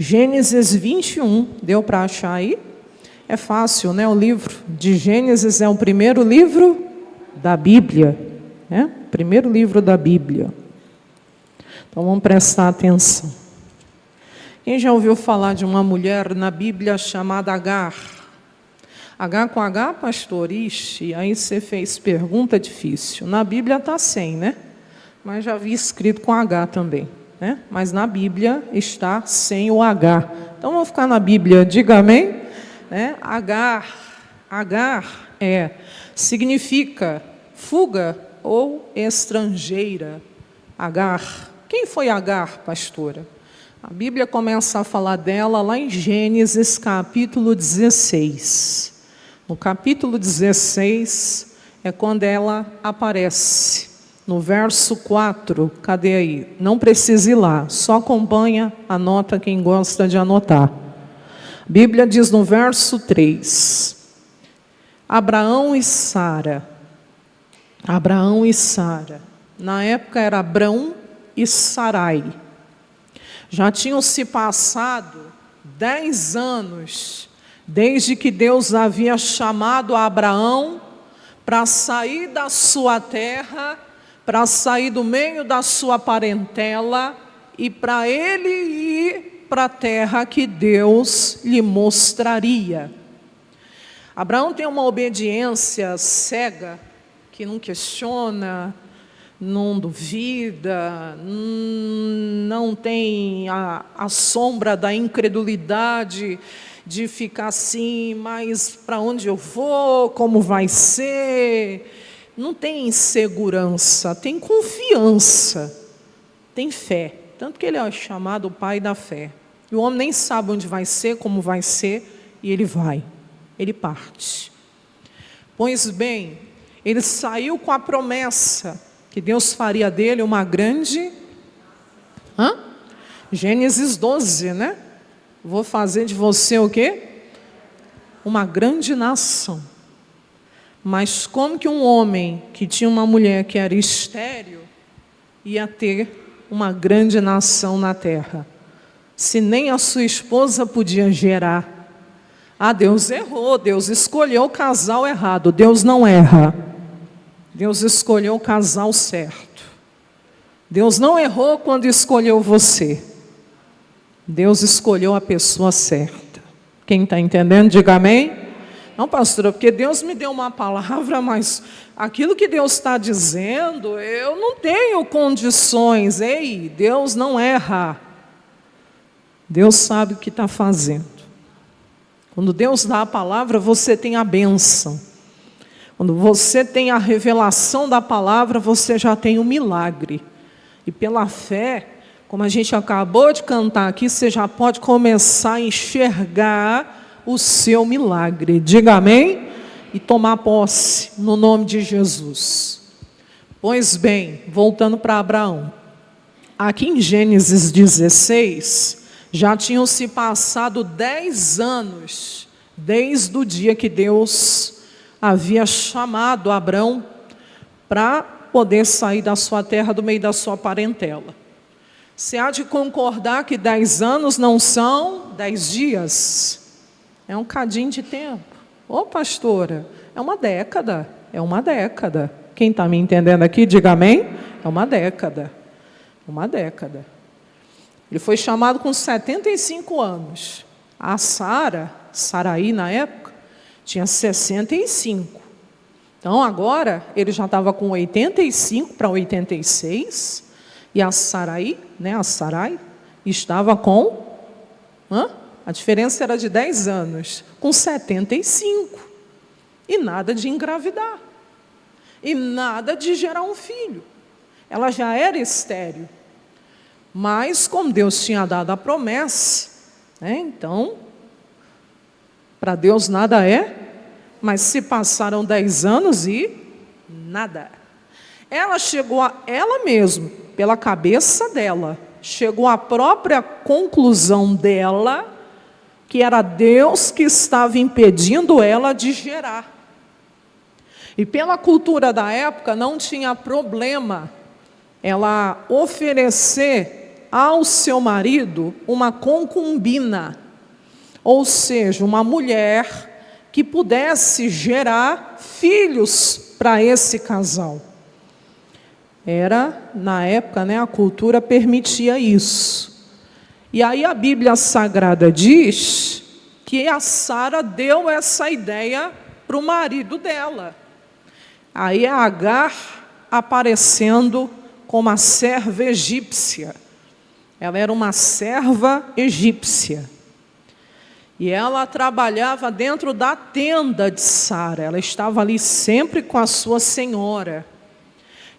Gênesis 21, deu para achar aí? É fácil, né? O livro de Gênesis é o primeiro livro da Bíblia, né? Primeiro livro da Bíblia. Então vamos prestar atenção. Quem já ouviu falar de uma mulher na Bíblia chamada Agar? H com H, pastor? Ixi, aí você fez pergunta difícil. Na Bíblia está sem, né? Mas já vi escrito com H também, né? Mas na Bíblia está sem o H. Então vamos ficar na Bíblia, diga amém? Né? Agar significa fuga ou estrangeira. Agar. Quem foi Agar, pastora? A Bíblia começa a falar dela lá em Gênesis capítulo 16. No capítulo 16 é quando ela aparece. No verso 4, cadê aí? Não precisa ir lá, só acompanha, anota quem gosta de anotar. A Bíblia diz no verso 3, Abraão e Sara. Abraão e Sara. Na época era Abrão e Sarai. Já tinham se passado 10 anos desde que Deus havia chamado Abraão para sair da sua terra, para sair do meio da sua parentela e para ele ir para a terra que Deus lhe mostraria. Abraão tem uma obediência cega, que não questiona, não duvida, não tem a sombra da incredulidade de ficar assim, mas para onde eu vou, como vai ser? Não tem insegurança, tem confiança, tem fé. Tanto que ele é chamado o pai da fé. E o homem nem sabe onde vai ser, como vai ser, e ele vai, ele parte. Pois bem, ele saiu com a promessa que Deus faria dele uma grande... Gênesis 12, né? Vou fazer de você o quê? Uma grande nação. Mas como que um homem que tinha uma mulher que era estéril ia ter uma grande nação na terra? Se nem a sua esposa podia gerar. Deus errou, Deus escolheu o casal errado. Deus não erra. Deus escolheu o casal certo. Deus não errou quando escolheu você. Deus escolheu a pessoa certa. Quem está entendendo, diga amém. Não, pastora, porque Deus me deu uma palavra, mas aquilo que Deus está dizendo, eu não tenho condições. Ei, Deus não erra. Deus sabe o que está fazendo. Quando Deus dá a palavra, você tem a bênção. Quando você tem a revelação da palavra, você já tem o milagre. E pela fé, como a gente acabou de cantar aqui, você já pode começar a enxergar o seu milagre. Diga amém? E tomar posse no nome de Jesus. Pois bem, voltando para Abraão. Aqui em Gênesis 16, já tinham se passado 10 anos, desde o dia que Deus havia chamado Abraão para poder sair da sua terra, do meio da sua parentela. Você há de concordar que 10 anos não são 10 dias? É um cadinho de tempo. Ô pastora, é uma década. É uma década. Quem está me entendendo aqui, diga amém. É uma década. Uma década. Ele foi chamado com 75 anos. A Sarai na época, tinha 65. Então agora, ele já estava com 85 para 86. E a Sarai, estava com... A diferença era de 10 anos. Com 75. E nada de engravidar. E nada de gerar um filho. Ela já era estéril. Mas, como Deus tinha dado a promessa, então, para Deus nada é, mas se passaram 10 anos e nada. Ela chegou ela mesma, pela cabeça dela, chegou à própria conclusão dela, que era Deus que estava impedindo ela de gerar. E pela cultura da época, não tinha problema ela oferecer ao seu marido uma concubina, ou seja, uma mulher que pudesse gerar filhos para esse casal. Na época, a cultura permitia isso. E aí a Bíblia Sagrada diz que a Sara deu essa ideia para o marido dela. Aí a Agar aparecendo como a serva egípcia. Ela era uma serva egípcia. E ela trabalhava dentro da tenda de Sara. Ela estava ali sempre com a sua senhora.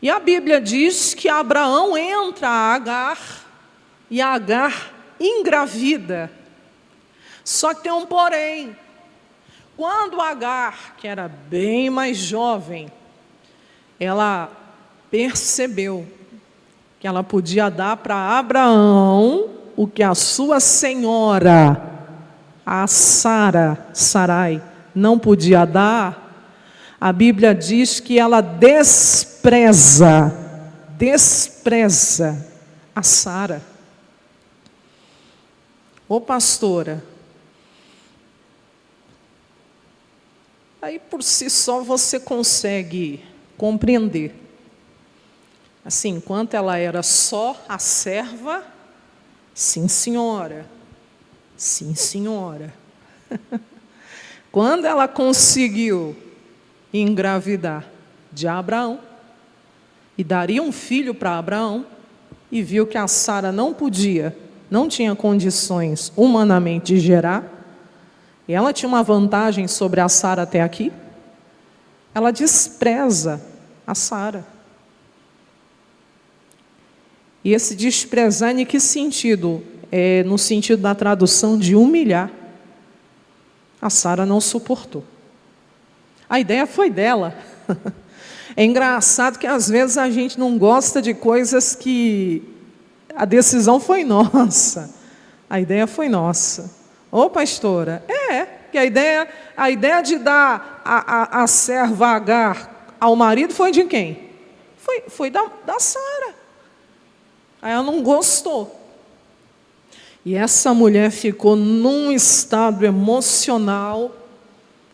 E a Bíblia diz que Abraão entra a Agar, e a Agar engravida. Só que tem um porém. Quando Agar, que era bem mais jovem, ela percebeu que ela podia dar para Abraão o que a sua senhora, a Sarai, não podia dar, a Bíblia diz que ela despreza a Sara. Ô pastora, aí por si só você consegue compreender. Assim, enquanto ela era só a serva, sim senhora, sim senhora. Quando ela conseguiu engravidar de Abraão, e daria um filho para Abraão, e viu que a Sara não tinha condições humanamente de gerar, e ela tinha uma vantagem sobre a Sara até aqui, ela despreza a Sara. E esse desprezar em que sentido? No sentido da tradução de humilhar. A Sara não suportou. A ideia foi dela. É engraçado que às vezes a gente não gosta de coisas que a decisão foi nossa. A ideia foi nossa. Ô pastora, que a ideia de dar a serva Agar ao marido foi de quem? Foi da Sara. Aí ela não gostou. E essa mulher ficou num estado emocional.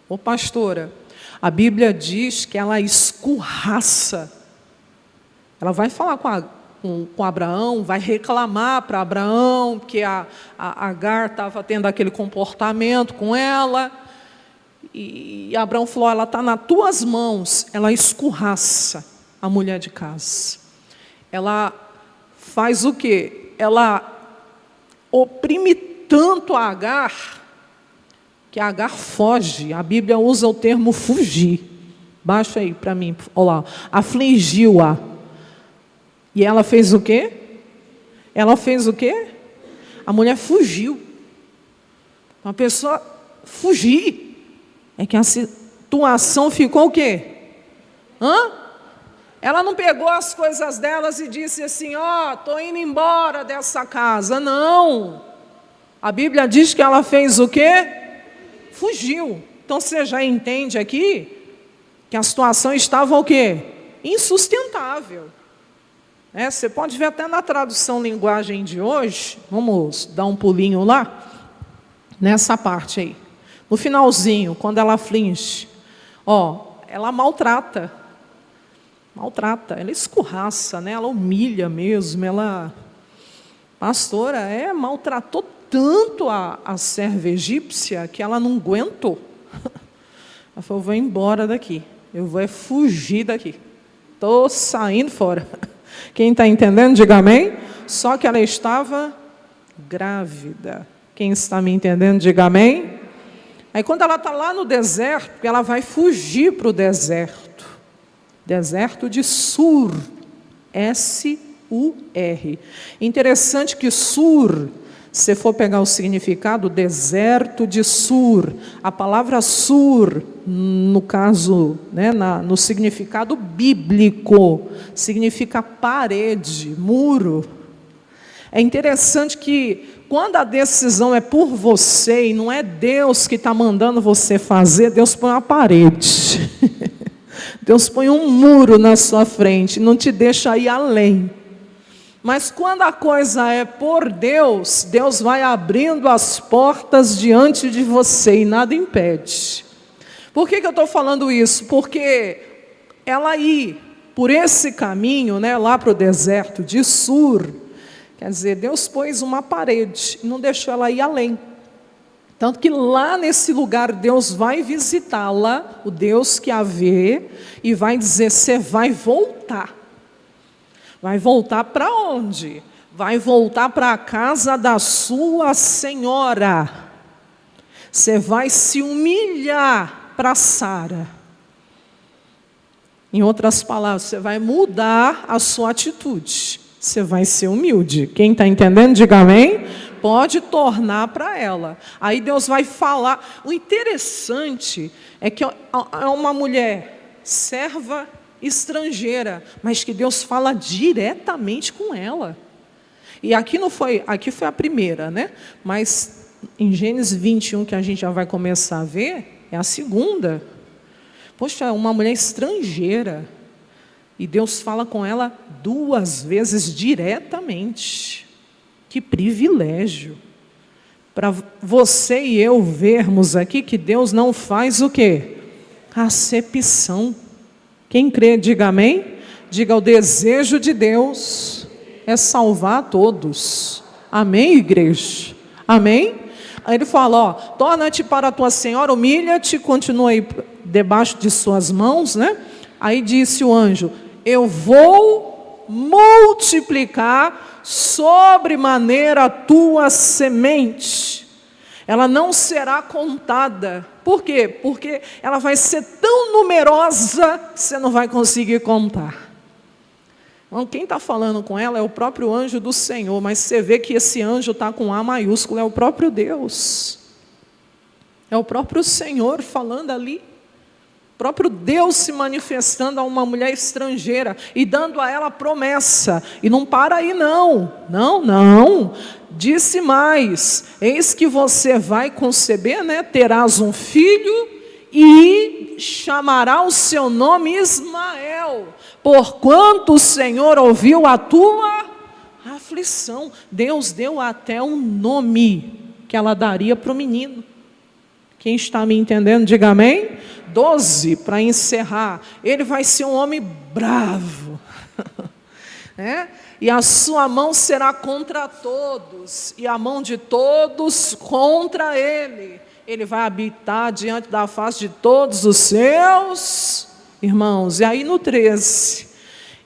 Ô pastora, a Bíblia diz que ela escorraça. Ela vai falar com Abraão, vai reclamar para Abraão que a Agar estava tendo aquele comportamento com ela. E Abraão falou, ela está nas tuas mãos. Ela escorraça a mulher de casa. Ela faz o quê? Ela oprime tanto a Agar, que a Agar foge. A Bíblia usa o termo fugir. Baixa aí para mim, olha lá. Afligiu-a. E ela fez o quê? Ela fez o quê? A mulher fugiu. Uma pessoa fugir. É que a situação ficou o quê? Ela não pegou as coisas delas e disse assim, estou indo embora dessa casa. Não. A Bíblia diz que ela fez o quê? Fugiu. Então você já entende aqui que a situação estava o quê? Insustentável. Você pode ver até na tradução linguagem de hoje, vamos dar um pulinho lá, nessa parte aí. No finalzinho, quando ela aflige, ela maltrata, ela escorraça, ela humilha mesmo, pastora, maltratou tanto a serva egípcia que ela não aguentou. Ela falou, vou embora daqui, eu vou fugir daqui, estou saindo fora. Quem está entendendo, diga amém. Só que ela estava grávida. Quem está me entendendo, diga amém. Aí quando ela está lá no deserto, porque ela vai fugir para o deserto. Deserto de Sur. S-U-R. Interessante que Sur, se for pegar o significado, deserto de Sur. A palavra Sur, no caso, no significado bíblico, significa parede, muro. É interessante que quando a decisão é por você e não é Deus que está mandando você fazer, Deus põe uma parede. Deus põe um muro na sua frente, não te deixa ir além. Mas quando a coisa é por Deus, Deus vai abrindo as portas diante de você e nada impede. Por que eu estou falando isso? Porque ela ir por esse caminho, né, lá para o deserto de Sur, quer dizer, Deus pôs uma parede e não deixou ela ir além. Tanto que lá nesse lugar Deus vai visitá-la, o Deus que a vê, e vai dizer: você vai voltar. Vai voltar para onde? Vai voltar para a casa da sua senhora. Você vai se humilhar para Sara. Em outras palavras, você vai mudar a sua atitude. Você vai ser humilde. Quem está entendendo, diga amém. Pode tornar para ela. Aí Deus vai falar. O interessante é que é uma mulher serva estrangeira, mas que Deus fala diretamente com ela. E aqui foi a primeira, né? Mas em Gênesis 21, que a gente já vai começar a ver, é a segunda. Poxa, uma mulher estrangeira. E Deus fala com ela 2 vezes diretamente. Que privilégio. Para você e eu vermos aqui que Deus não faz o quê? Acepção. Quem crê, diga amém. Diga: o desejo de Deus é salvar a todos. Amém, igreja? Amém? Aí ele fala, ó, torna-te para a tua senhora, humilha-te, continua aí debaixo de suas mãos, né? Aí disse o anjo: eu vou multiplicar sobremaneira a tua semente. Ela não será contada. Por quê? Porque ela vai ser tão numerosa que você não vai conseguir contar. Então, quem está falando com ela é o próprio anjo do Senhor, mas você vê que esse anjo está com A maiúsculo, é o próprio Deus. É o próprio Senhor falando ali. O próprio Deus se manifestando a uma mulher estrangeira e dando a ela promessa. E não para aí não. Não. Disse mais: eis que você vai conceber, né? Terás um filho e chamará o seu nome Ismael, porquanto o Senhor ouviu a tua aflição. Deus deu até um nome que ela daria para o menino. Quem está me entendendo, diga amém. 12, para encerrar. Ele vai ser um homem bravo. Né? E a sua mão será contra todos, e a mão de todos contra ele. Ele vai habitar diante da face de todos os seus irmãos. E aí no 13,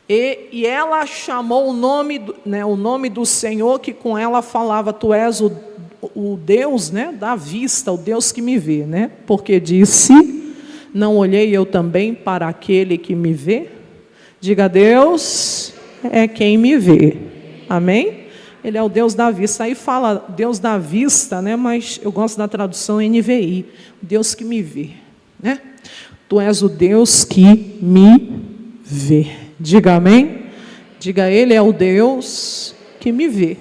e ela chamou o nome do Senhor, que com ela falava: tu és o Deus, né, da vista, o Deus que me vê, né? Porque disse: não olhei eu também para aquele que me vê? Diga: Deus é quem me vê. Amém? Ele é o Deus da vista. Aí fala Deus da vista, né? Mas eu gosto da tradução NVI. Deus que me vê, né? Tu és o Deus que me vê. Diga amém? Diga: ele é o Deus que me vê.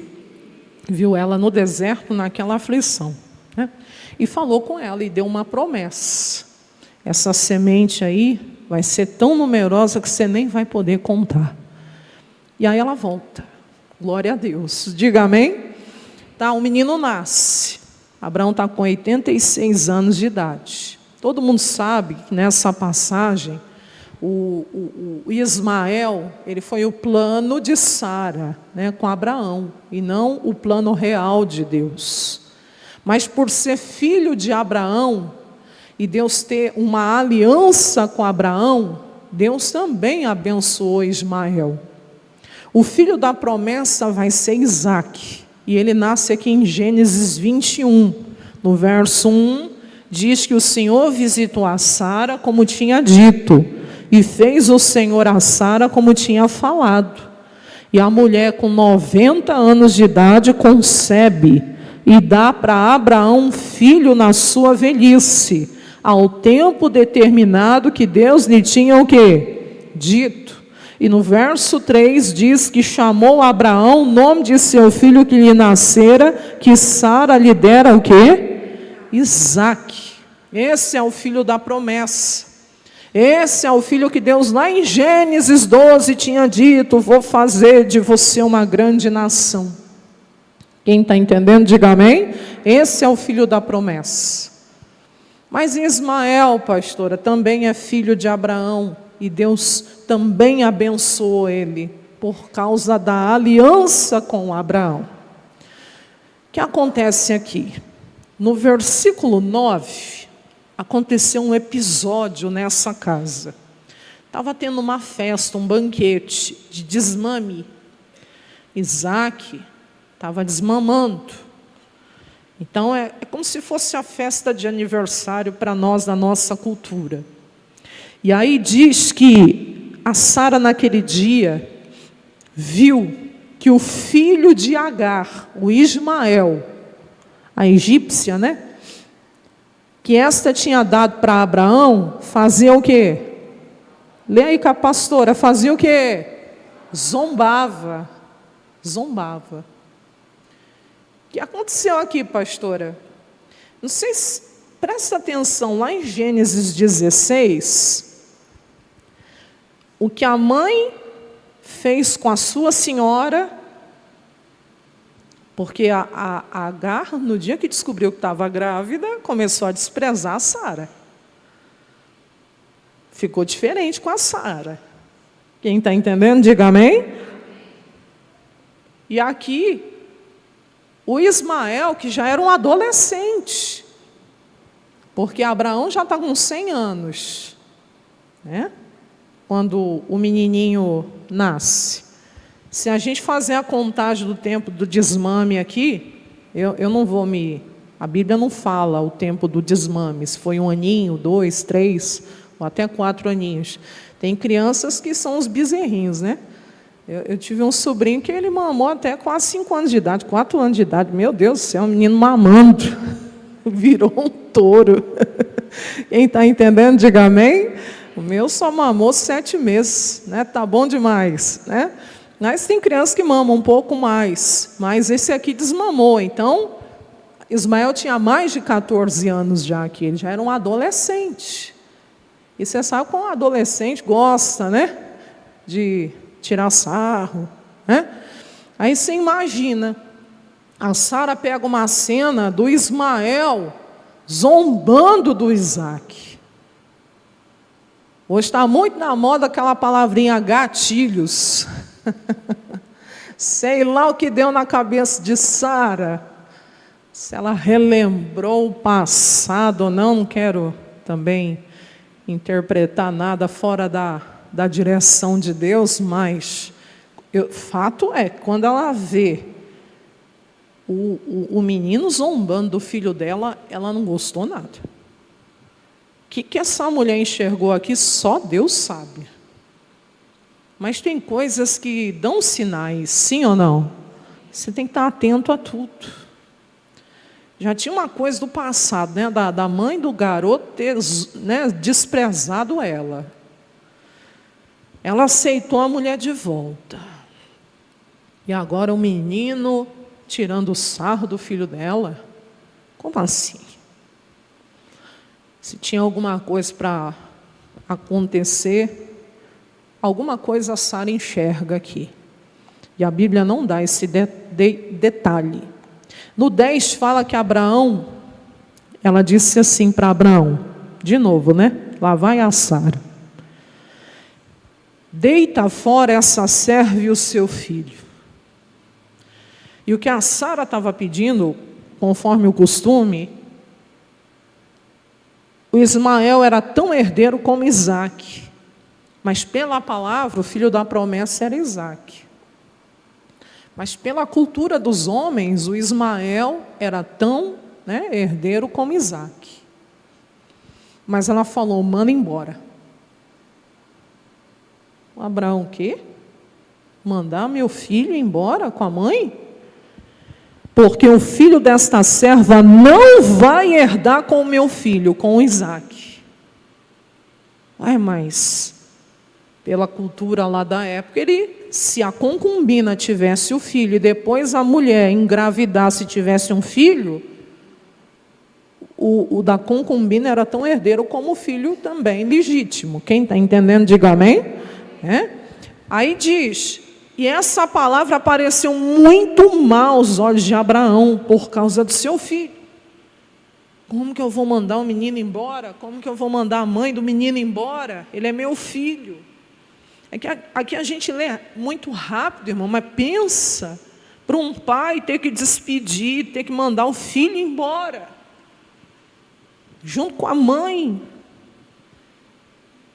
Viu ela no deserto, naquela aflição, né? E falou com ela e deu uma promessa. Essa semente aí vai ser tão numerosa que você nem vai poder contar. E aí ela volta. Glória a Deus. Diga amém. Tá, um menino nasce. Abraão está com 86 anos de idade. Todo mundo sabe que nessa passagem, o Ismael, ele foi o plano de Sara, né, com Abraão, e não o plano real de Deus. Mas por ser filho de Abraão, e Deus ter uma aliança com Abraão, Deus também abençoou Ismael. O filho da promessa vai ser Isaque, e ele nasce aqui em Gênesis 21, no verso 1, diz que o Senhor visitou a Sara como tinha dito, e fez o Senhor a Sara como tinha falado. E a mulher com 90 anos de idade concebe, e dá para Abraão um filho na sua velhice, ao tempo determinado que Deus lhe tinha o quê? Dito. E no verso 3 diz que chamou Abraão o nome de seu filho que lhe nascera, que Sara lhe dera o quê? Isaque. Esse é o filho da promessa. Esse é o filho que Deus lá em Gênesis 12 tinha dito: vou fazer de você uma grande nação. Quem está entendendo, diga amém. Esse é o filho da promessa. Mas Ismael, pastora, também é filho de Abraão, e Deus também abençoou ele, por causa da aliança com Abraão. O que acontece aqui? No versículo 9, aconteceu um episódio nessa casa. Estava tendo uma festa, um banquete de desmame. Isaac estava desmamando. Então é como se fosse a festa de aniversário para nós, da nossa cultura. E aí diz que a Sara naquele dia viu que o filho de Agar, o Ismael, a egípcia, né? Que esta tinha dado para Abraão, fazia o quê? Lê aí com a pastora, fazia o quê? Zombava. Zombava. O que aconteceu aqui, pastora? Não sei se... Presta atenção, lá em Gênesis 16, o que a mãe fez com a sua senhora, porque a Agar, no dia que descobriu que estava grávida, começou a desprezar a Sara. Ficou diferente com a Sara. Quem está entendendo, diga amém. E aqui, o Ismael, que já era um adolescente, porque Abraão já está com 100 anos, né? Quando o menininho nasce. Se a gente fazer a contagem do tempo do desmame aqui, eu não vou me... A Bíblia não fala o tempo do desmame, se foi 1 aninho, 2, 3, ou até 4 aninhos. Tem crianças que são os bezerrinhos, né? Eu tive um sobrinho que ele mamou até quase 5 anos de idade, 4 anos de idade. Meu Deus do céu, um menino mamando. Virou um touro. Quem está entendendo, diga amém. O meu só mamou 7 meses, né? Tá bom demais, né? Mas tem crianças que mamam um pouco mais, mas esse aqui desmamou. Então, Ismael tinha mais de 14 anos já aqui, ele já era um adolescente. E você sabe como um adolescente gosta, né? De tirar sarro, né? Aí você imagina, a Sara pega uma cena do Ismael zombando do Isaac. Hoje está muito na moda aquela palavrinha gatilhos. Sei lá o que deu na cabeça de Sara. Se ela relembrou o passado ou não, não quero também interpretar nada fora da direção de Deus, mas fato é, quando ela vê o menino zombando do filho dela, ela não gostou nada. O que essa mulher enxergou aqui, só Deus sabe. Mas tem coisas que dão sinais, sim ou não? Você tem que estar atento a tudo. Já tinha uma coisa do passado, né, da mãe do garoto ter, né, desprezado ela. Ela aceitou a mulher de volta. E agora o menino tirando o sarro do filho dela. Como assim? Se tinha alguma coisa para acontecer, alguma coisa a Sara enxerga aqui. E a Bíblia não dá esse detalhe. No 10 fala que Abraão, ela disse assim para Abraão, de novo, né? Lá vai a Sara. Deita fora essa serva e o seu filho. E o que a Sara estava pedindo, conforme o costume, o Ismael era tão herdeiro como Isaac. Mas pela palavra, o filho da promessa era Isaac. Mas pela cultura dos homens, o Ismael era tão, né, herdeiro como Isaac. Mas ela falou, manda embora. O Abraão, o quê? Mandar meu filho embora com a mãe? Porque o filho desta serva não vai herdar com o meu filho, com o Isaac. Mas pela cultura lá da época, se a concubina tivesse o filho e depois a mulher engravidasse e tivesse um filho, o da concubina era tão herdeiro como o filho também legítimo. Quem está entendendo, diga amém. Aí diz, e essa palavra apareceu muito mal aos olhos de Abraão por causa do seu filho. Como que eu vou mandar o menino embora? Como que eu vou mandar a mãe do menino embora? Ele é meu filho. Aqui a gente lê muito rápido, irmão, mas pensa para um pai ter que despedir, ter que mandar o filho embora, junto com a mãe.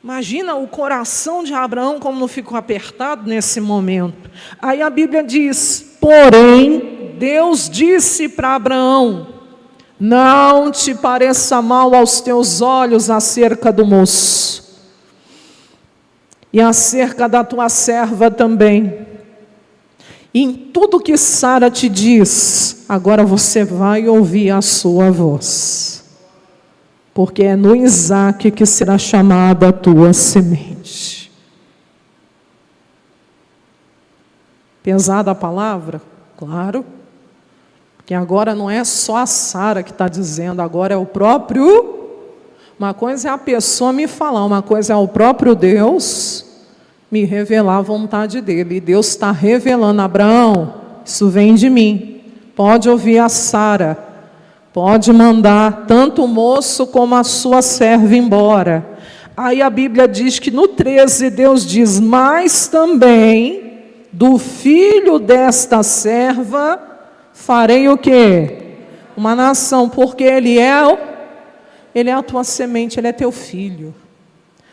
Imagina o coração de Abraão como não ficou apertado nesse momento. Aí a Bíblia diz, porém, Deus disse para Abraão, não te pareça mal aos teus olhos acerca do moço, e acerca da tua serva também. Em tudo que Sara te diz, agora você vai ouvir a sua voz, porque é no Isaque que será chamada a tua semente. Pesada a palavra? Claro. Porque agora não é só a Sara que está dizendo, agora é o próprio. Uma coisa é a pessoa me falar, uma coisa é o próprio Deus me revelar a vontade dele. E Deus está revelando, Abraão, isso vem de mim. Pode ouvir a Sara, pode mandar tanto o moço como a sua serva embora. Aí a Bíblia diz que no 13 Deus diz, mas também do filho desta serva farei o quê? Uma nação, porque ele é a tua semente, ele é teu filho.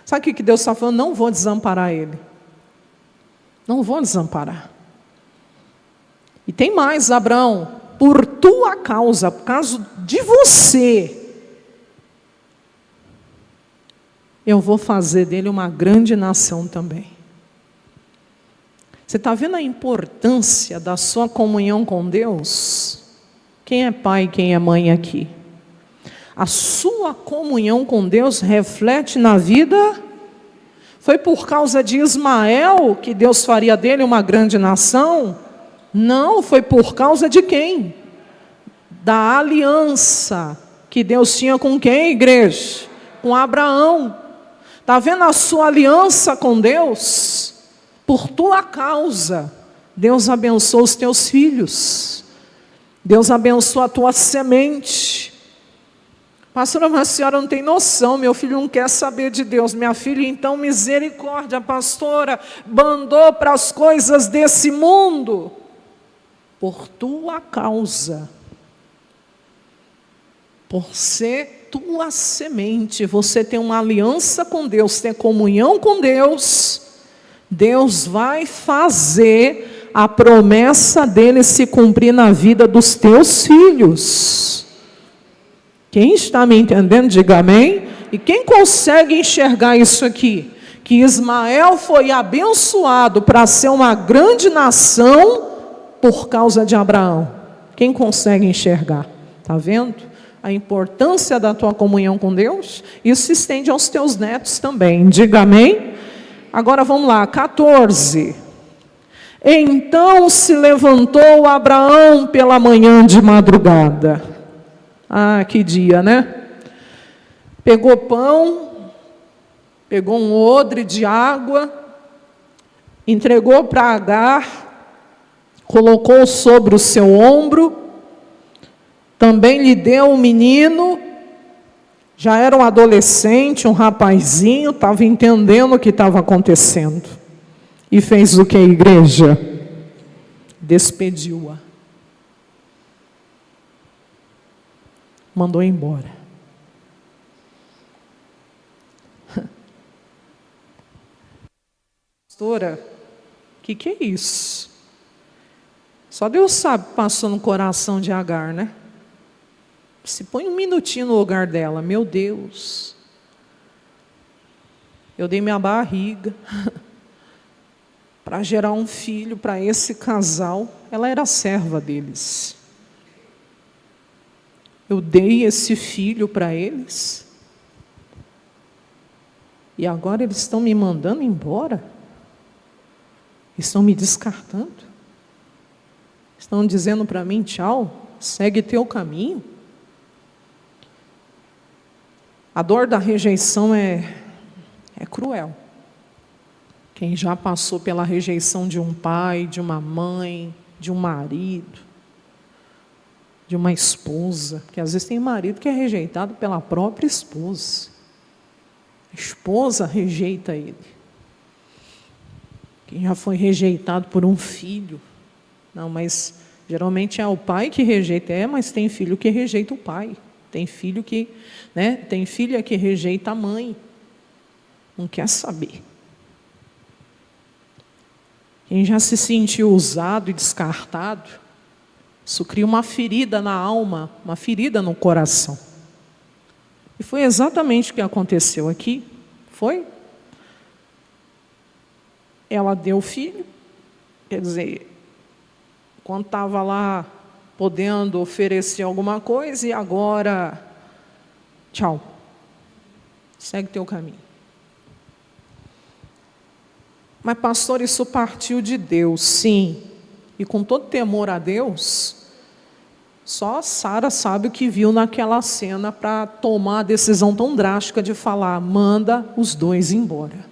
Sabe o que Deus está falando? Não vou desamparar ele. Não vou desamparar. E tem mais, Abraão, por tua causa, por causa de você, eu vou fazer dele uma grande nação também. Você está vendo a importância da sua comunhão com Deus? Quem é pai, quem é mãe aqui? A sua comunhão com Deus reflete na vida. Foi por causa de Ismael que Deus faria dele uma grande nação? Não, foi por causa de quem? Da aliança que Deus tinha com quem, igreja? Com Abraão. Está vendo a sua aliança com Deus? Por tua causa, Deus abençoa os teus filhos. Deus abençoa a tua semente. Pastora, mas a senhora não tem noção, meu filho não quer saber de Deus. Minha filha, então, misericórdia, pastora, mandou para as coisas desse mundo. Por tua causa. Por ser tua semente, você tem uma aliança com Deus, tem comunhão com Deus, Deus vai fazer a promessa dele se cumprir na vida dos teus filhos. Quem está me entendendo, diga amém. E quem consegue enxergar isso aqui? Que Ismael foi abençoado para ser uma grande nação por causa de Abraão. Quem consegue enxergar? Está vendo a importância da tua comunhão com Deus? Isso se estende aos teus netos também, diga amém. Agora vamos lá, 14. Então se levantou Abraão pela manhã de madrugada. Ah, que dia, né? Pegou pão, pegou um odre de água, entregou para Agar, colocou sobre o seu ombro, também lhe deu um menino, já era um adolescente, um rapazinho, estava entendendo o que estava acontecendo. E fez o que, igreja? Despediu-a. Mandou embora. Pastora, o que é isso? Só Deus sabe o que passou no coração de Agar, né? Se põe um minutinho no lugar dela, meu Deus. Eu dei minha barriga para gerar um filho para esse casal. Ela era serva deles. Eu dei esse filho para eles. E agora eles estão me mandando embora? Estão me descartando? Estão dizendo para mim, tchau, segue teu caminho? A dor da rejeição é cruel. Quem já passou pela rejeição de um pai, de uma mãe, de um marido, de uma esposa, porque às vezes tem marido que é rejeitado pela própria esposa. A esposa rejeita ele. Quem já foi rejeitado por um filho. Não, mas geralmente é o pai que rejeita. Mas tem filho que rejeita o pai. Tem filho que, tem filha que rejeita a mãe. Não quer saber. Quem já se sentiu usado e descartado, isso cria uma ferida na alma, uma ferida no coração. E foi exatamente o que aconteceu aqui. Foi? Ela deu o filho, quer dizer, quando estava lá podendo oferecer alguma coisa, e agora, tchau, segue teu caminho. Mas, pastor, isso partiu de Deus, sim. E com todo temor a Deus, só Sara sabe o que viu naquela cena para tomar a decisão tão drástica de falar, manda os dois embora.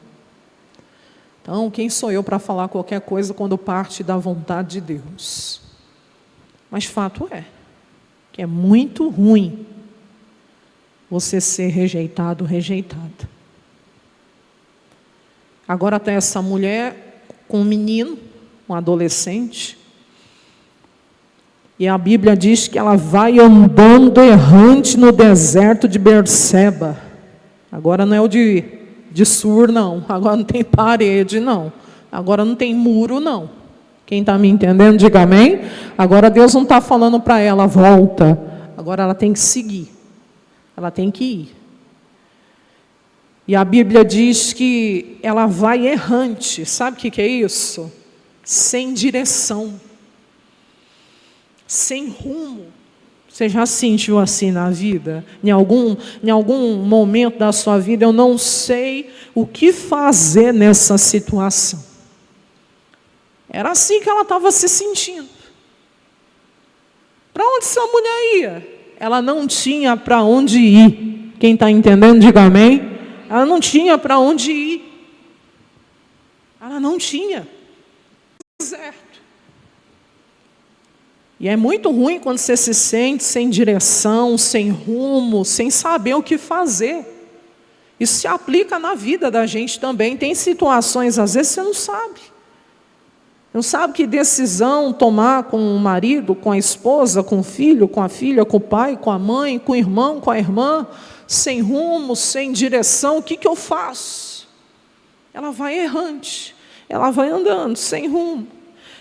Então, quem sou eu para falar qualquer coisa quando parte da vontade de Deus? Mas fato é que é muito ruim você ser rejeitado, rejeitada. Agora está essa mulher com um menino, um adolescente, e a Bíblia diz que ela vai andando errante no deserto de Berseba. Agora não é o de Sur, não. Agora não tem parede, não. Agora não tem muro, não. Quem está me entendendo, diga amém. Agora Deus não está falando para ela, volta. Agora ela tem que seguir. Ela tem que ir. E a Bíblia diz que ela vai errante. Sabe o que é isso? Sem direção. Sem rumo. Você já sentiu assim na vida? Em algum momento da sua vida, eu não sei o que fazer nessa situação. Era assim que ela estava se sentindo. Para onde essa mulher ia? Ela não tinha para onde ir. Quem está entendendo, diga amém. Ela não tinha para onde ir. Ela não tinha. Deserto. E é muito ruim quando você se sente sem direção, sem rumo, sem saber o que fazer. Isso se aplica na vida da gente também. Tem situações, às vezes, você não sabe. Não sabe que decisão tomar com o marido, com a esposa, com o filho, com a filha, com o pai, com a mãe, com o irmão, com a irmã. Sem rumo, sem direção, o que eu faço? Ela vai errante, ela vai andando, sem rumo.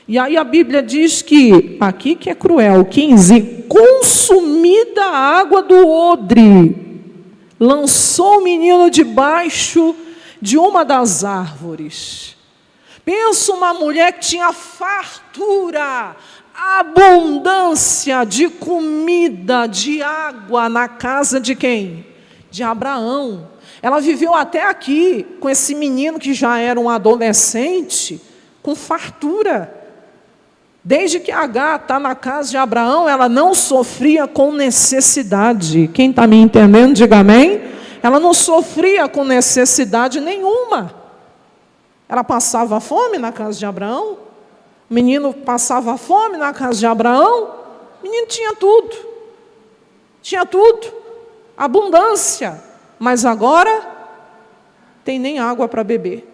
E aí a Bíblia diz que, aqui que é cruel, 15, consumida a água do odre, lançou o menino debaixo de uma das árvores. Pensa uma mulher que tinha fartura, abundância de comida, de água na casa de quem? De Abraão. Ela viveu até aqui com esse menino que já era um adolescente, com fartura. Desde que Agar está na casa de Abraão, ela não sofria com necessidade. Quem está me entendendo, diga amém. Ela não sofria com necessidade nenhuma. Ela passava fome na casa de Abraão. O menino passava fome na casa de Abraão. O menino tinha tudo. Tinha tudo. Abundância. Mas agora, tem nem água para beber.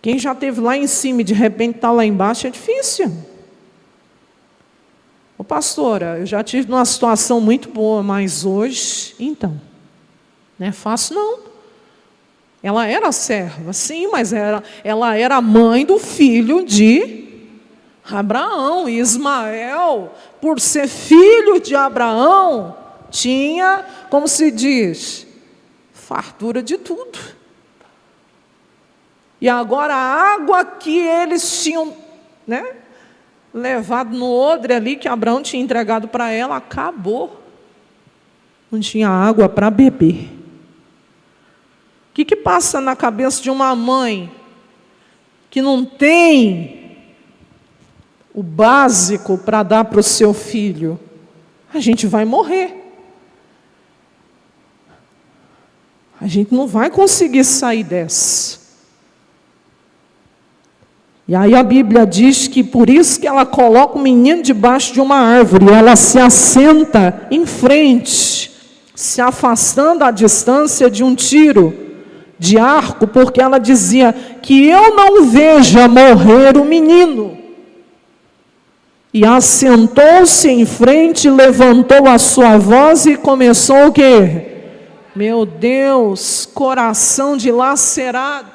Quem já esteve lá em cima e de repente está lá embaixo, é difícil. Ô pastora, eu já tive numa situação muito boa, mas hoje, então, não é fácil não. Ela era serva, sim, mas ela era mãe do filho de Abraão. E Ismael, por ser filho de Abraão, tinha, como se diz, fartura de tudo. E agora a água que eles tinham, levado no odre ali, que Abraão tinha entregado para ela, acabou. Não tinha água para beber. O que passa na cabeça de uma mãe que não tem o básico para dar para o seu filho? A gente vai morrer. A gente não vai conseguir sair dessa. E aí a Bíblia diz que por isso que ela coloca o menino debaixo de uma árvore, ela se assenta em frente, se afastando à distância de um tiro de arco, porque ela dizia que eu não veja morrer o menino. E assentou-se em frente, levantou a sua voz e começou o quê? Meu Deus, coração dilacerado.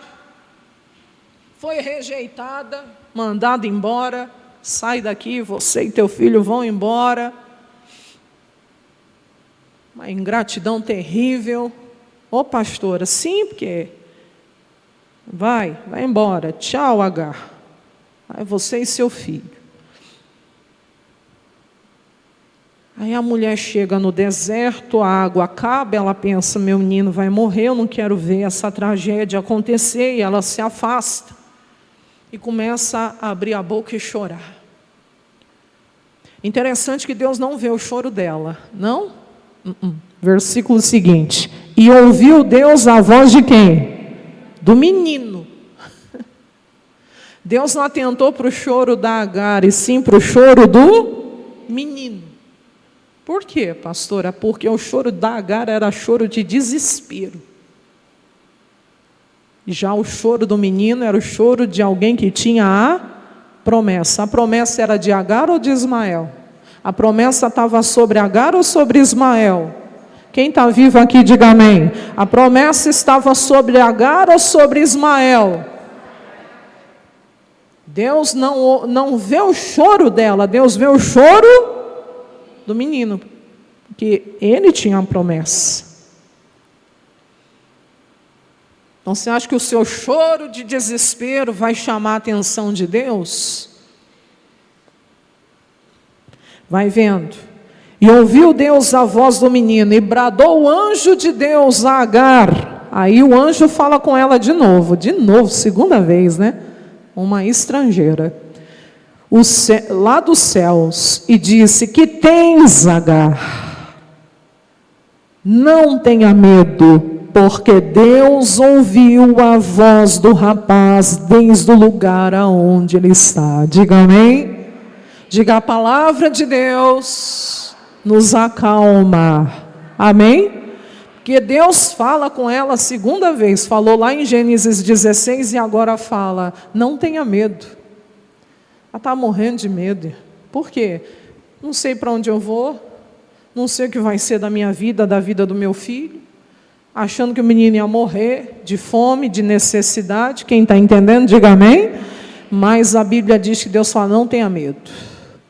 Foi rejeitada, mandada embora. Sai daqui, você e teu filho vão embora. Uma ingratidão terrível. Ô pastora, sim, porque vai embora. Tchau, Agar. Vai você e seu filho. Aí a mulher chega no deserto, a água acaba, ela pensa, meu menino vai morrer, eu não quero ver essa tragédia acontecer, e ela se afasta. E começa a abrir a boca e chorar. Interessante que Deus não vê o choro dela, não? Versículo seguinte. E ouviu Deus a voz de quem? Do menino. Deus não atentou para o choro da Agar, e sim para o choro do menino. Por quê, pastora? Porque o choro da Agar era choro de desespero. Já o choro do menino era o choro de alguém que tinha a promessa. A promessa era de Agar ou de Ismael? A promessa estava sobre Agar ou sobre Ismael? Quem está vivo aqui, diga amém. A promessa estava sobre Agar ou sobre Ismael? Deus não vê o choro dela, Deus vê o choro do menino, porque ele tinha uma promessa. Então você acha que o seu choro de desespero vai chamar a atenção de Deus? Vai vendo. E ouviu Deus a voz do menino, e bradou o anjo de Deus a Agar. Aí o anjo fala com ela de novo, segunda vez, né? Uma estrangeira. Lá dos céus, e disse, que tens, Agar? Não tenha medo, porque Deus ouviu a voz do rapaz desde o lugar aonde ele está. Diga amém? Diga, a palavra de Deus nos acalma. Amém? Porque Deus fala com ela a segunda vez, falou lá em Gênesis 16 e agora fala, não tenha medo. Ela está morrendo de medo. Por quê? Não sei para onde eu vou, não sei o que vai ser da minha vida, da vida do meu filho, achando que o menino ia morrer de fome, de necessidade. Quem está entendendo, diga amém. Mas a Bíblia diz que Deus fala, não tenha medo.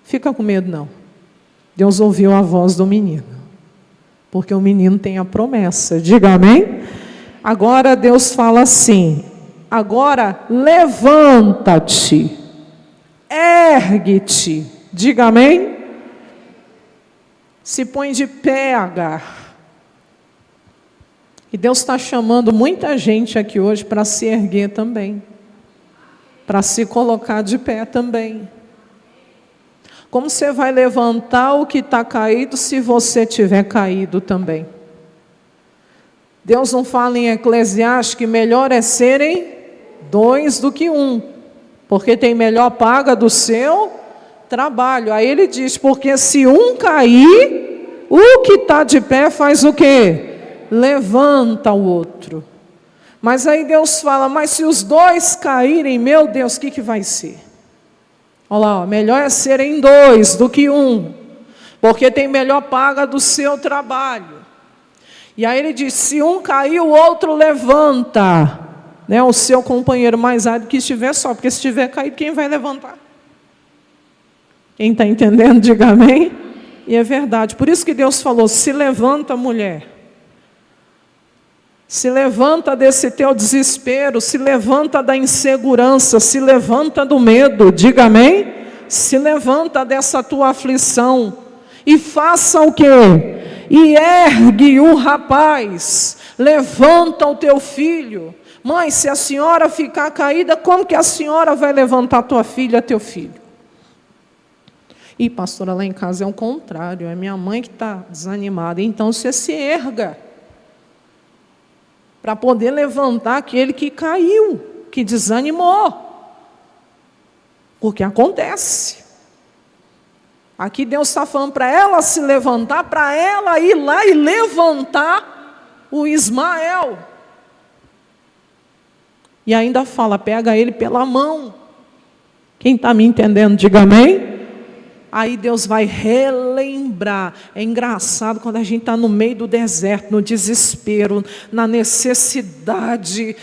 Fica com medo não. Deus ouviu a voz do menino, porque o menino tem a promessa. Diga amém. Agora Deus fala assim, agora levanta-te, ergue-te. Diga amém. Se põe de pé, Agar. E Deus está chamando muita gente aqui hoje para se erguer também, para se colocar de pé também. Como você vai levantar o que está caído se você tiver caído também? Deus não fala em Eclesiastes que melhor é serem 2 do que 1, porque tem melhor paga do seu trabalho. Aí ele diz, porque se um cair, o que está de pé faz o quê? Levanta o outro. Mas aí Deus fala, mas se os 2 caírem, meu Deus, o que vai ser? Olha lá, melhor é serem 2 do que 1, porque tem melhor paga do seu trabalho. E aí ele diz, se um cair, o outro levanta, né, o seu companheiro mais árido que estiver só, porque se estiver caído, quem vai levantar? Quem está entendendo, diga amém. E é verdade, por isso que Deus falou, se levanta, mulher. Se levanta desse teu desespero, se levanta da insegurança, se levanta do medo, diga amém? Se levanta dessa tua aflição e faça o quê? E ergue o rapaz, levanta o teu filho. Mãe, se a senhora ficar caída, como que a senhora vai levantar tua filha, teu filho? E pastora, lá em casa é o contrário, é minha mãe que está desanimada, então você se erga. para poder levantar aquele que caiu, que desanimou. Porque acontece. Aqui Deus está falando para ela se levantar, para ela ir lá e levantar o Ismael. E ainda fala, pega ele pela mão. Quem está me entendendo, diga amém. Aí Deus vai relembrar. É engraçado quando a gente está no meio do deserto, no desespero, na necessidade,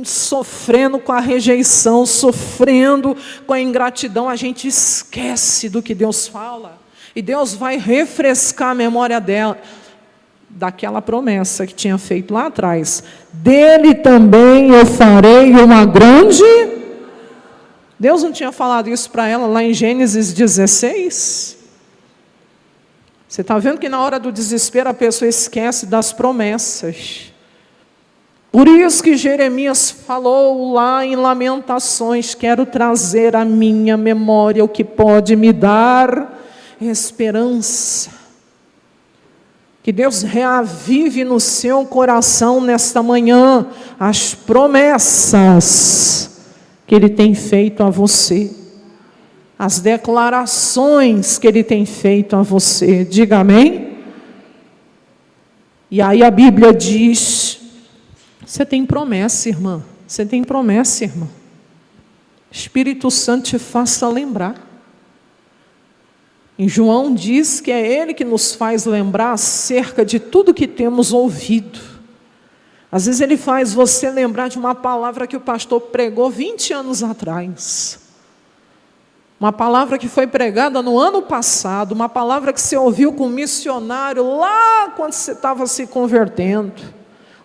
sofrendo com a rejeição, sofrendo com a ingratidão, a gente esquece do que Deus fala. E Deus vai refrescar a memória dela, daquela promessa que tinha feito lá atrás. Dele também eu farei uma grande... Deus não tinha falado isso para ela lá em Gênesis 16? Você está vendo que na hora do desespero a pessoa esquece das promessas. Por isso que Jeremias falou lá em Lamentações, quero trazer à minha memória o que pode me dar esperança. Que Deus reavive no seu coração nesta manhã as promessas que Ele tem feito a você, as declarações que Ele tem feito a você, diga amém? E aí a Bíblia diz, você tem promessa, irmã, você tem promessa, irmã, Espírito Santo te faça lembrar. Em João diz que é Ele que nos faz lembrar acerca de tudo que temos ouvido. Às vezes Ele faz você lembrar de uma palavra que o pastor pregou 20 anos atrás. Uma palavra que foi pregada no ano passado, uma palavra que você ouviu com um missionário lá quando você estava se convertendo.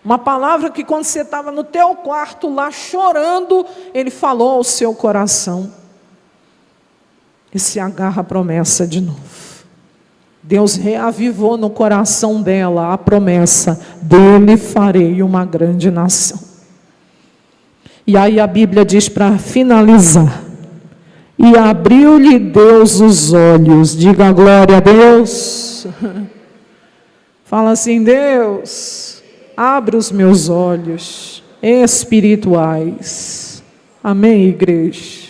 Uma palavra que quando você estava no teu quarto lá chorando, Ele falou ao seu coração. E se agarra a promessa de novo. Deus reavivou no coração dela a promessa, dele farei uma grande nação. E aí a Bíblia diz para finalizar, e abriu-lhe Deus os olhos, diga glória a Deus. Fala assim, Deus, abre os meus olhos espirituais. Amém, igreja?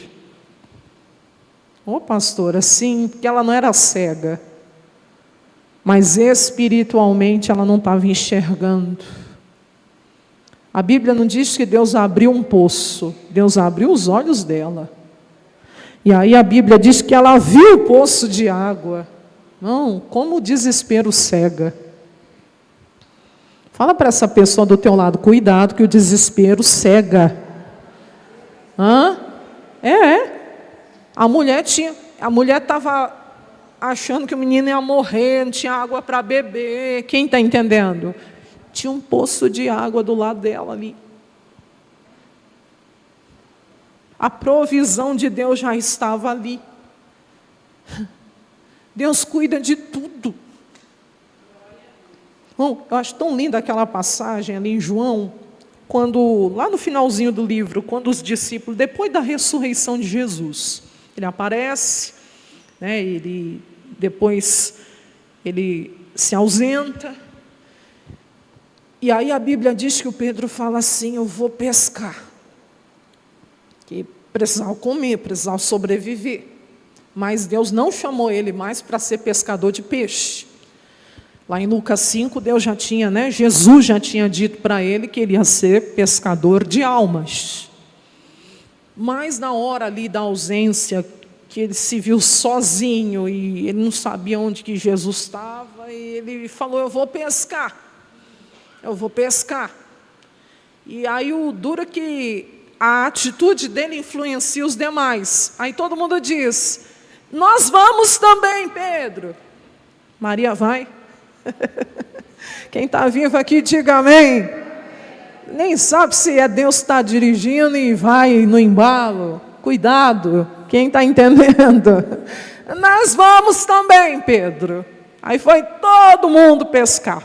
Ô pastora, sim, porque ela não era cega. Mas espiritualmente ela não estava enxergando. A Bíblia não diz que Deus abriu um poço, Deus abriu os olhos dela. E aí a Bíblia diz que ela viu o poço de água. Não, como o desespero cega. Fala para essa pessoa do teu lado, cuidado que o desespero cega. A mulher estava achando que o menino ia morrer, não tinha água para beber. Quem está entendendo? Tinha um poço de água do lado dela ali. A provisão de Deus já estava ali. Deus cuida de tudo. Bom, eu acho tão linda aquela passagem ali em João, quando, lá no finalzinho do livro, quando os discípulos, depois da ressurreição de Jesus, ele aparece, né, depois ele se ausenta, e aí a Bíblia diz que o Pedro fala assim, eu vou pescar, que precisava comer, precisava sobreviver, mas Deus não chamou ele mais para ser pescador de peixe. Lá em Lucas 5, Deus já tinha, Jesus já tinha dito para ele que ele ia ser pescador de almas. Mas na hora ali da ausência, que ele se viu sozinho e ele não sabia onde que Jesus estava, e ele falou, eu vou pescar. E aí o duro que a atitude dele influencia os demais. Aí todo mundo diz, nós vamos também, Pedro. Maria vai. Quem está vivo aqui, diga amém. Nem sabe se é Deus que está dirigindo e vai no embalo. Cuidado, quem está entendendo? Nós vamos também, Pedro. Aí foi todo mundo pescar.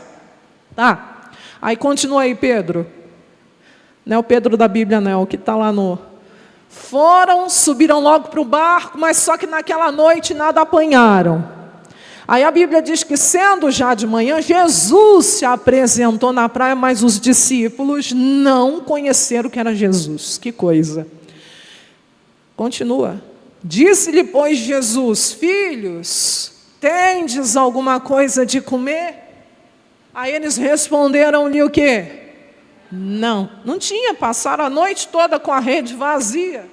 Tá? Aí continua aí, Pedro. Não é o Pedro da Bíblia, não, o que está lá no... Subiram logo para o barco, mas só que naquela noite nada apanharam. Aí a Bíblia diz que, sendo já de manhã, Jesus se apresentou na praia, mas os discípulos não conheceram que era Jesus. Que coisa. Continua. Disse-lhe, pois, Jesus: filhos, tendes alguma coisa de comer? Aí eles responderam-lhe o quê? Não, não tinha, passaram a noite toda com a rede vazia.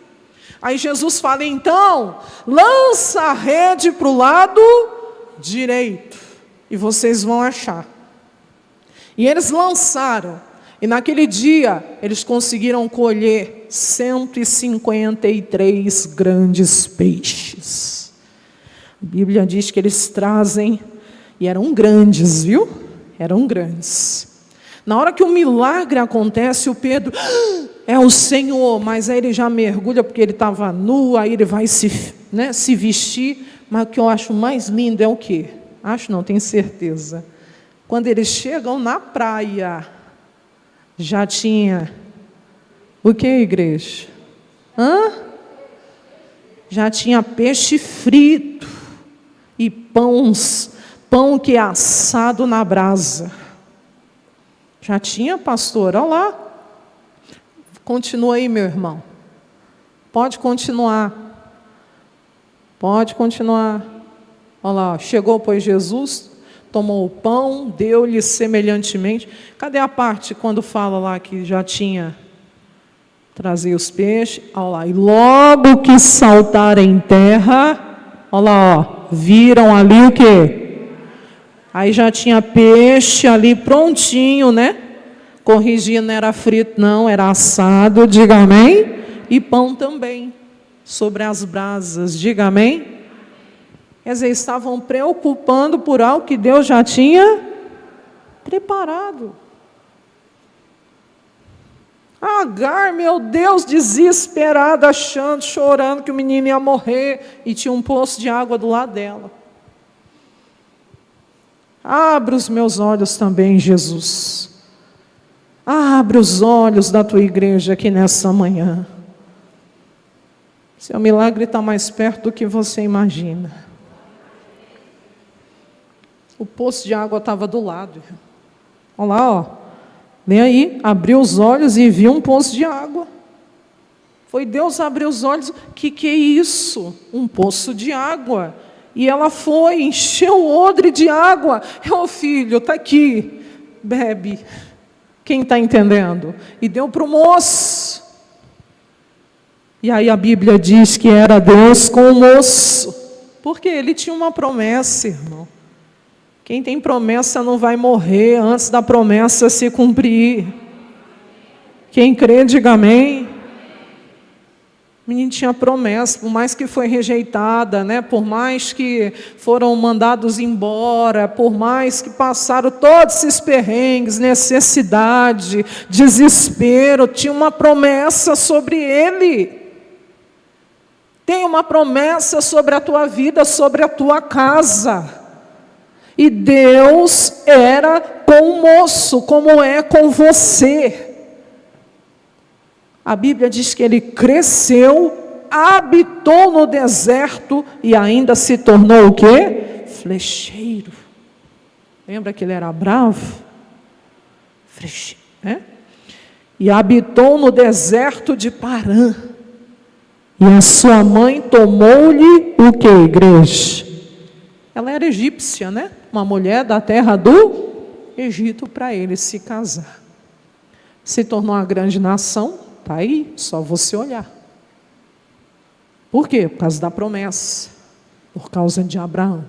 Aí Jesus fala, então, lança a rede para o lado direito, e vocês vão achar. E eles lançaram, e naquele dia, eles conseguiram colher 153 grandes peixes. A Bíblia diz que eles trazem, e eram grandes, viu? Eram grandes. Na hora que o milagre acontece, o Pedro, é o Senhor, mas aí ele já mergulha, porque ele estava nu, aí ele vai se vestir. Mas o que eu acho mais lindo é o quê? Acho não, tenho certeza. Quando eles chegam na praia, já tinha o que, igreja? Já tinha peixe frito e pão que é assado na brasa. Já tinha, pastor, olha lá. Continua aí, meu irmão. Pode continuar. Pode continuar. Olha lá, chegou, pois, Jesus, tomou o pão, deu-lhe semelhantemente. Cadê a parte quando fala lá que já tinha trazido os peixes? Olha lá, e logo que saltaram em terra, olha lá, ó, viram ali o quê? Aí já tinha peixe ali prontinho, né? Corrigindo, não era frito, não, era assado, diga amém. E pão também, sobre as brasas, diga amém. Quer dizer, estavam preocupando por algo que Deus já tinha preparado. Agar, meu Deus, desesperada, achando, chorando que o menino ia morrer, e tinha um poço de água do lado dela. Abra os meus olhos também, Jesus. Abra os olhos da tua igreja aqui nessa manhã. Seu milagre está mais perto do que você imagina. O poço de água estava do lado. Olha lá, ó. Vem aí, abriu os olhos e viu um poço de água. Foi Deus abrir os olhos. Que é isso? Um poço de água. E ela foi, encheu o odre de água. Filho, está aqui, bebe. Quem está entendendo? E deu para o moço. E aí a Bíblia diz que era Deus com o moço. Porque ele tinha uma promessa, irmão. Quem tem promessa não vai morrer antes da promessa se cumprir. Quem crê, diga amém. O menino tinha promessa, por mais que foi rejeitada, né? Por mais que foram mandados embora, por mais que passaram todos esses perrengues, necessidade, desespero, tinha uma promessa sobre ele. Tem uma promessa sobre a tua vida, sobre a tua casa. E Deus era com o moço, como é com você. A Bíblia diz que ele cresceu, habitou no deserto e ainda se tornou o quê? Flecheiro. Lembra que ele era bravo? Flecheiro, né? E habitou no deserto de Parã. E a sua mãe tomou-lhe o que, igreja? Ela era egípcia, né? Uma mulher da terra do Egito, para ele se casar. Se tornou uma grande nação, está aí, só você olhar. Por quê? Por causa da promessa, por causa de Abraão.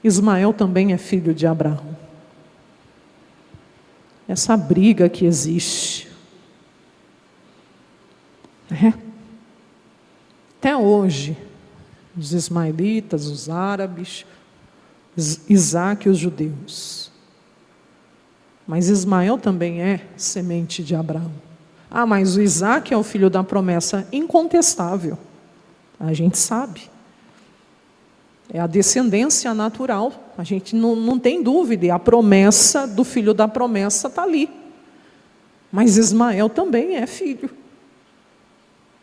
Ismael também é filho de Abraão. Essa briga que existe, né? Até hoje, os ismaelitas, os árabes, Isaac e os judeus. Mas Ismael também é semente de Abraão. Ah, mas o Isaac é o filho da promessa, incontestável. A gente sabe. É a descendência natural. A gente não tem dúvida. E a promessa do filho da promessa está ali. Mas Ismael também é filho.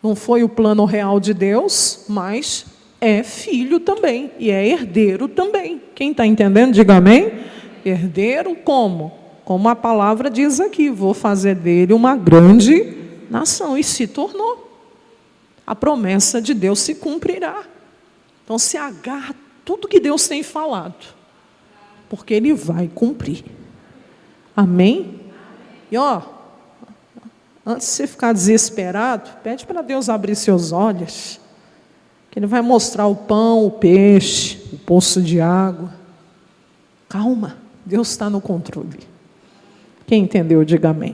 Não foi o plano real de Deus, mas é filho também e é herdeiro também. Quem está entendendo, diga amém. Herdeiro como? Como a palavra diz aqui, vou fazer dele uma grande nação. E se tornou. A promessa de Deus se cumprirá. Então se agarra tudo que Deus tem falado, porque Ele vai cumprir. Amém? E antes de você ficar desesperado, pede para Deus abrir seus olhos, que Ele vai mostrar o pão, o peixe, o poço de água. Calma, Deus está no controle. Quem entendeu, diga amém.